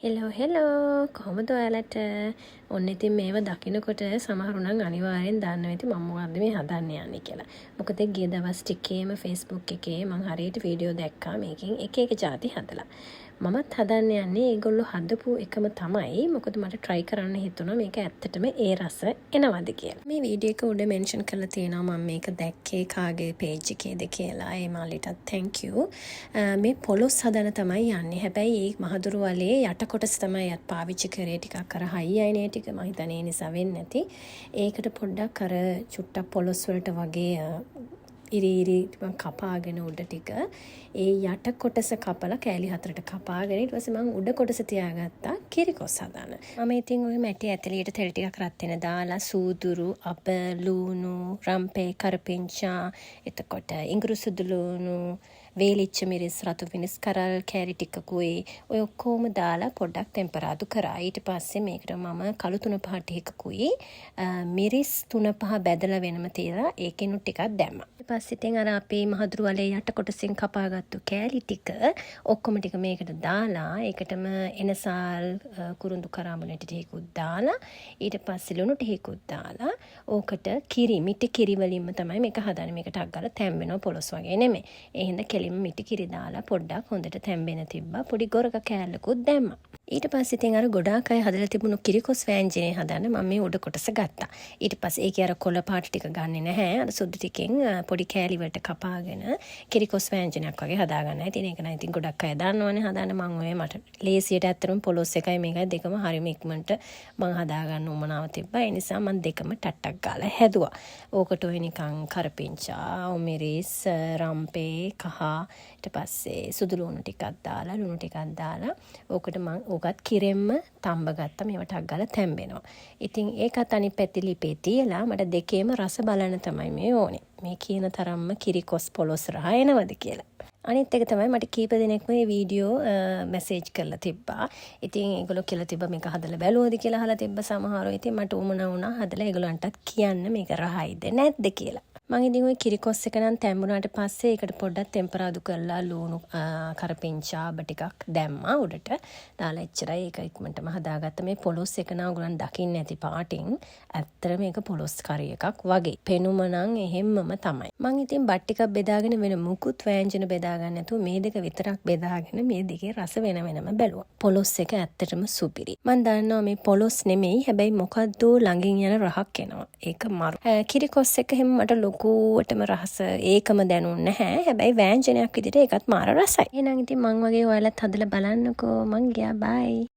Hello කොහොමද ඔයාලට ඔන්න ඉතින් මේව දකිනකොට සමහරු නම් අනිවාර්යෙන් දන්නවා ඉතින් මම මොකද්ද මේ හදන්න යන්නේ කියලා. මොකද ගිය දවස් ටිකේම Facebook එකේ මම හරියට වීඩියෝ දැක්කා මේකෙන් එක જાති හදලා. මමත් හදන්න යන්නේ ඒගොල්ලෝ හදපු එකම තමයි. මොකද මට try කරන්න හිතුණා මේක ඇත්තටම ඒ රස එනවද කියලා. මේ වීඩියෝ එක උඩ mention කරලා තියෙනවා මම මේක දැක්කේ කාගේ page එකේද කියලා. ඒ මාලිටත් thank you. මේ පොලොස් හදන තමයි යන්නේ. හැබැයි ඒ මහදුරු වලේ යට කොටස තමයි අත් පාවිච්චි කරේ ටිකක් අර හයි අයනේ ටික මම හිතන්නේ ඒ නිසා වෙන්නේ නැති. ඒකට පොඩ්ඩක් අර චුට්ටක් පොලොස් වලට වගේ ඉරි මම කපාගෙන උඩ ටික ඒ යට කොටස කපලා කෑලි හතරට කපාගෙන ඊට පස්සේ මම උඩ කොටස තියාගත්තා කිරිකොස් හදාන. මම ඉතින් ওই මැටි ඇතුළේට තෙල් ටිකක් රත් වෙන දාලා සූදුරු, අප, ලූණු, රම්පේ, කරපිංචා, එතකොට ඉඟුරු සුදු ලූණු, වේලිච්ච මිරිස්, රතු මිරිස්, කරල්, කෑලි ටිකකුයි ඔය ඔක්කොම දාලා පොඩ්ඩක් ටෙම්පරාදු කරා. ඊට පස්සේ මේකට මම කළු 3-5 ටිකකුයි මිරිස් 3-5 බැදලා වෙනම තියලා ඒකෙනුත් ටිකක් දැම්මා. ඊට පස්සේ ඉතින් අර අපේ මහදුරු වලේ යට කොටසින් කපාගත්තු කෑලි ටික ඔක්කොම ටික මේකට දාලා ඒකටම එනසාල් කුරුඳු කරාඹුන ටිකකුත් දාලා ඊට පස්සේ ලුණු ටිකකුත් දාලා ඕකට කිරි මිටි කිරි වලින්ම තමයි මේක හදන්නේ. මේකට ටක් ගාලා තැම්බෙනවා පොලොස් වගේ නෙමෙයි. ඒ හින්දා කෙලින්ම මිටි කිරි දාලා පොඩ්ඩක් හොඳට තැම්බෙන තිබ්බා. පොඩි ගොරක කෑල්ලකුත් දැම්මා. ඊට පස්සේ ඉතින් අර ගොඩාක් අය හදලා තිබුණු කිරිකොස් වෑංජනේ හදන්න මම මේ උඩ කොටස ගත්තා. ඊට පස්සේ ඒකේ අර කොළ පාට ටික ගන්නෙ නැහැ. අර සුදු ටිකෙන් පොඩි කෑලි වලට කපාගෙන කිරිකොස් වෑංජනයක් වගේ හදාගන්නයි. ඉතින් ඒක නම් ඉතින් ගොඩක් අය දන්නවනේ හදන්න. මම ඔය මට ලේසියට ඇත්තටම පොලොස් එකයි මේකයි දෙකම හරිම ඉක්මනට මම හදාගන්න උවමනාව තිබ්බා. ඒ නිසා මම දෙකම ටට්ටක් ගාලා හැදුවා. ඕකට ඔය නිකන් කරපිංචා, මිරිස්, රම්පේ, කහ ඊට පස්සේ සුදු ලුණු ටිකක් දාලා ලුණු ටිකක් දාලා ඕකට මම ඕකත් කිරෙන්න තම්බ ගත්තා. මේවට ටක් ගාලා තැම්බෙනවා. ඉතින් ඒකත් අනිත් පැත්තේ ලිපේ තියලා මට දෙකේම රස බලන්න තමයි මේ ඕනේ. මේ කියන තරම්ම කිරිකොස් පොලොස් රහ එනවද කියලා. අනිත් එක තමයි මට කීප දෙනෙක්ම මේ වීඩියෝ මැසේජ් කරලා තිබ්බා. ඉතින් ඒගොල්ලෝ කියලා තිබ්බා මේක හදලා බැලුවද කියලා අහලා තිබ්බා සමහරව. ඉතින් මට උමනා වුණා හදලා ඒගොල්ලන්ටත් කියන්න මේක රහයිද නැද්ද කියලා. මම ඉතින් ওই කිරිකොස් එක නම් තැම්බුණාට පස්සේ ඒකට පොඩ්ඩක් ටෙම්පරාදු කරලා ලුණු කරපිංචා ටිකක් දැම්මා උඩට. දාලා එච්චරයි ඒක ඉක්මනටම හදාගත්ත. මේ පොලොස් එක නම් ඔයගොල්ලන් දකින්න ඇති පාටින්. ඇත්තට මේක පොලොස් කරි එකක් වගේ. පෙනුම නම් එහෙම්මම තමයි. මම ඉතින් බත් ටිකක් බෙදාගෙන වෙන මුකුත් වෑංජන බෙදා ගන්න නැතුව මේ දෙක විතරක් බෙදාගෙන මේ දෙකේ රස වෙන වෙනම බැලුවා. පොලොස් එක ඇත්තටම සුපිරි. මම දන්නවා මේ පොලොස් නෙමෙයි හැබැයි මොකද්ද ළඟින් යන රහක් එනවා. ඒක මරු. කිරිකොස් එක හැම මට ලොකුවටම රස ඒකම දැනුන්නේ නැහැ. හැබැයි වෑංජනයක් විදිහට ඒකත් මාර රසයි. එහෙනම් ඉතින් මං වගේ ඔයාලත් හදලා බලන්නකෝ. මං ගියා බයි.